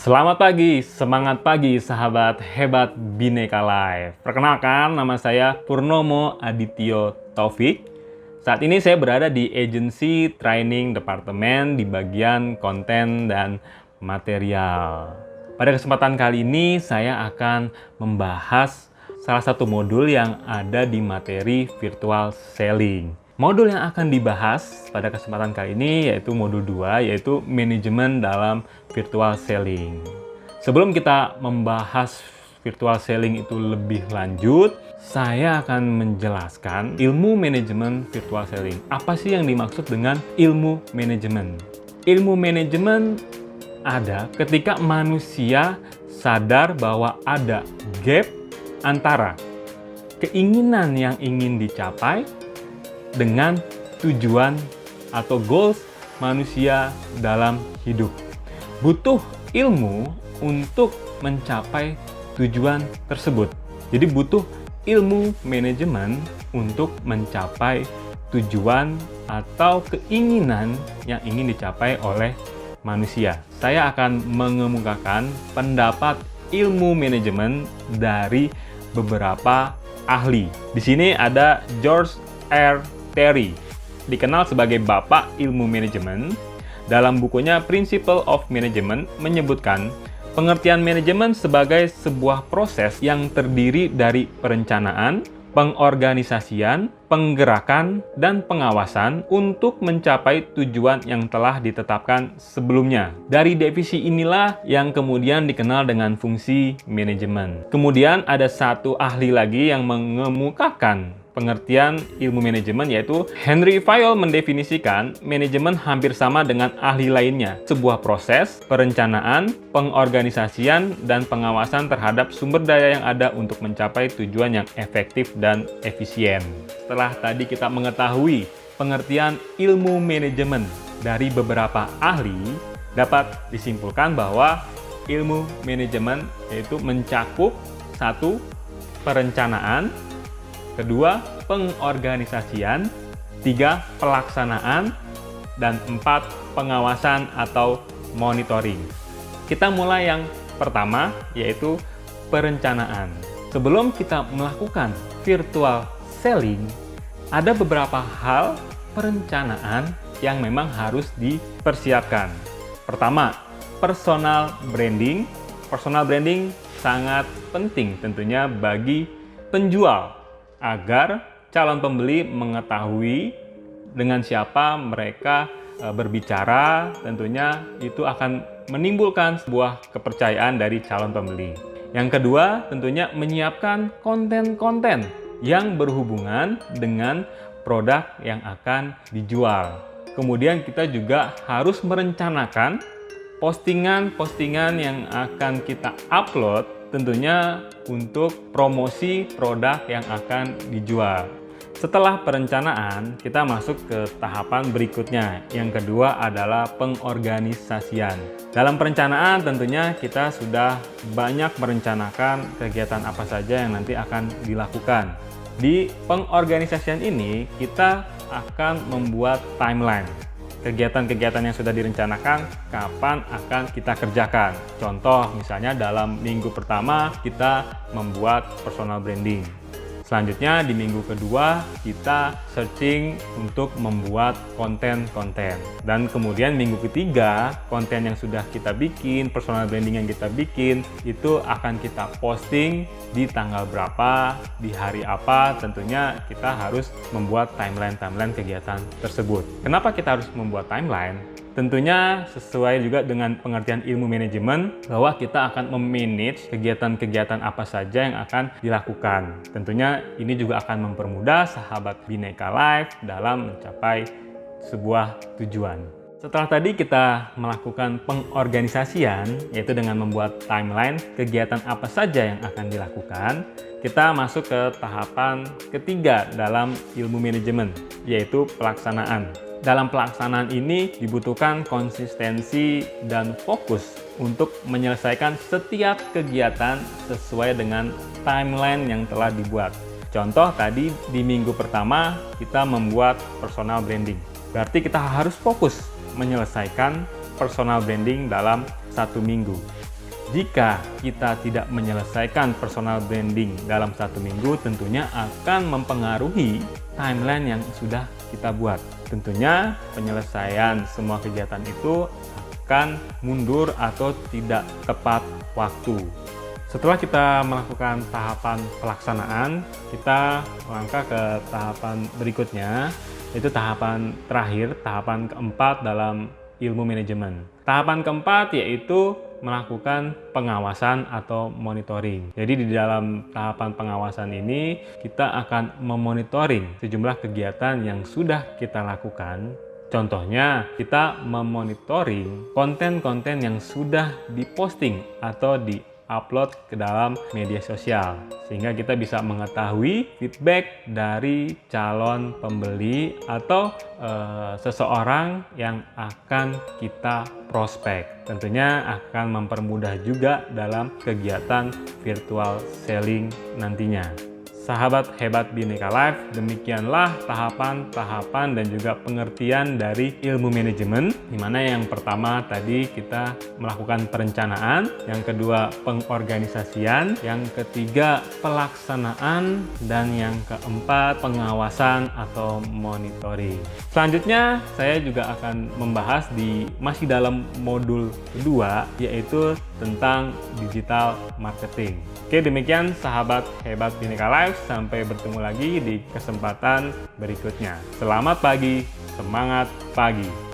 Selamat pagi, semangat pagi sahabat hebat Bhinneka Live. Perkenalkan, nama saya Purnomo Adityo Taufik. Saat ini saya berada di agensi training departemen di bagian konten dan material. Pada kesempatan kali ini saya akan membahas salah satu modul yang ada di materi virtual selling. Modul yang akan dibahas pada kesempatan kali ini yaitu modul 2, yaitu manajemen dalam virtual selling. Sebelum kita membahas virtual selling itu lebih lanjut, saya akan menjelaskan ilmu manajemen virtual selling. Apa sih yang dimaksud dengan ilmu manajemen? Ilmu manajemen ada ketika manusia sadar bahwa ada gap antara keinginan yang ingin dicapai dengan tujuan atau goals manusia dalam hidup. Butuh ilmu untuk mencapai tujuan tersebut. Jadi butuh ilmu manajemen untuk mencapai tujuan atau keinginan yang ingin dicapai oleh manusia. Saya akan mengemukakan pendapat ilmu manajemen dari beberapa ahli. Di sini ada George R. Terry, dikenal sebagai Bapak Ilmu Manajemen. Dalam bukunya Principle of Management menyebutkan pengertian manajemen sebagai sebuah proses yang terdiri dari perencanaan, pengorganisasian, penggerakan, dan pengawasan untuk mencapai tujuan yang telah ditetapkan sebelumnya. Dari definisi inilah yang kemudian dikenal dengan fungsi manajemen. Kemudian ada satu ahli lagi yang mengemukakan pengertian ilmu manajemen, yaitu Henry Fayol mendefinisikan manajemen hampir sama dengan ahli lainnya. Sebuah proses, perencanaan, pengorganisasian, dan pengawasan terhadap sumber daya yang ada untuk mencapai tujuan yang efektif dan efisien. Setelah tadi kita mengetahui pengertian ilmu manajemen dari beberapa ahli, dapat disimpulkan bahwa ilmu manajemen yaitu mencakup 1. Perencanaan, 2. Pengorganisasian, 3. Pelaksanaan, dan 4. Pengawasan atau monitoring. Kita mulai yang pertama, yaitu perencanaan. Sebelum kita melakukan virtual selling, ada beberapa hal perencanaan yang memang harus dipersiapkan. Pertama, personal branding. Personal branding sangat penting tentunya bagi penjual, agar calon pembeli mengetahui dengan siapa mereka berbicara. Tentunya itu akan menimbulkan sebuah kepercayaan dari calon pembeli. Yang kedua, tentunya menyiapkan konten-konten yang berhubungan dengan produk yang akan dijual. Kemudian kita juga harus merencanakan postingan-postingan yang akan kita upload tentunya untuk promosi produk yang akan dijual. Setelah perencanaan, kita masuk ke tahapan berikutnya. Yang kedua adalah pengorganisasian. Dalam perencanaan tentunya kita sudah banyak merencanakan kegiatan apa saja yang nanti akan dilakukan. Di pengorganisasian ini kita akan membuat timeline. Kegiatan-kegiatan yang sudah direncanakan kapan akan kita kerjakan. Contoh misalnya dalam minggu pertama kita membuat personal branding. Selanjutnya di minggu kedua kita searching untuk membuat konten-konten. Dan kemudian minggu ketiga konten yang sudah kita bikin, personal branding yang kita bikin itu akan kita posting di tanggal berapa, di hari apa. Tentunya kita harus membuat timeline kegiatan tersebut. Kenapa kita harus membuat timeline? Tentunya sesuai juga dengan pengertian ilmu manajemen bahwa kita akan memanage kegiatan-kegiatan apa saja yang akan dilakukan. Tentunya ini juga akan mempermudah sahabat Bhinneka Live dalam mencapai sebuah tujuan. Setelah tadi kita melakukan pengorganisasian, yaitu dengan membuat timeline kegiatan apa saja yang akan dilakukan, kita masuk ke tahapan ketiga dalam ilmu manajemen, yaitu pelaksanaan. Dalam pelaksanaan ini dibutuhkan konsistensi dan fokus untuk menyelesaikan setiap kegiatan sesuai dengan timeline yang telah dibuat. Contoh tadi di minggu pertama kita membuat personal branding. Berarti kita harus fokus menyelesaikan personal branding dalam 1 minggu. Jika kita tidak menyelesaikan personal branding dalam 1 minggu, tentunya akan mempengaruhi timeline yang sudah kita buat. Tentunya penyelesaian semua kegiatan itu akan mundur atau tidak tepat waktu. Setelah kita melakukan tahapan pelaksanaan, kita melangkah ke tahapan berikutnya, yaitu tahapan terakhir, tahapan keempat dalam ilmu manajemen. Tahapan keempat yaitu melakukan pengawasan atau monitoring. Jadi di dalam tahapan pengawasan ini kita akan memonitoring sejumlah kegiatan yang sudah kita lakukan. Contohnya, kita memonitoring konten-konten yang sudah diposting atau di-upload ke dalam media sosial, sehingga kita bisa mengetahui feedback dari calon pembeli atau seseorang yang akan kita prospek. Tentunya akan mempermudah juga dalam kegiatan virtual selling nantinya. Sahabat hebat Bhinneka Life, demikianlah tahapan-tahapan dan juga pengertian dari ilmu manajemen, di mana yang pertama tadi kita melakukan perencanaan, yang kedua pengorganisasian, yang ketiga pelaksanaan, dan yang keempat pengawasan atau monitoring. Selanjutnya saya juga akan membahas masih dalam modul kedua, yaitu tentang digital marketing. Oke, demikian sahabat hebat Bhinneka Life. Sampai bertemu lagi di kesempatan berikutnya. Selamat pagi, semangat pagi.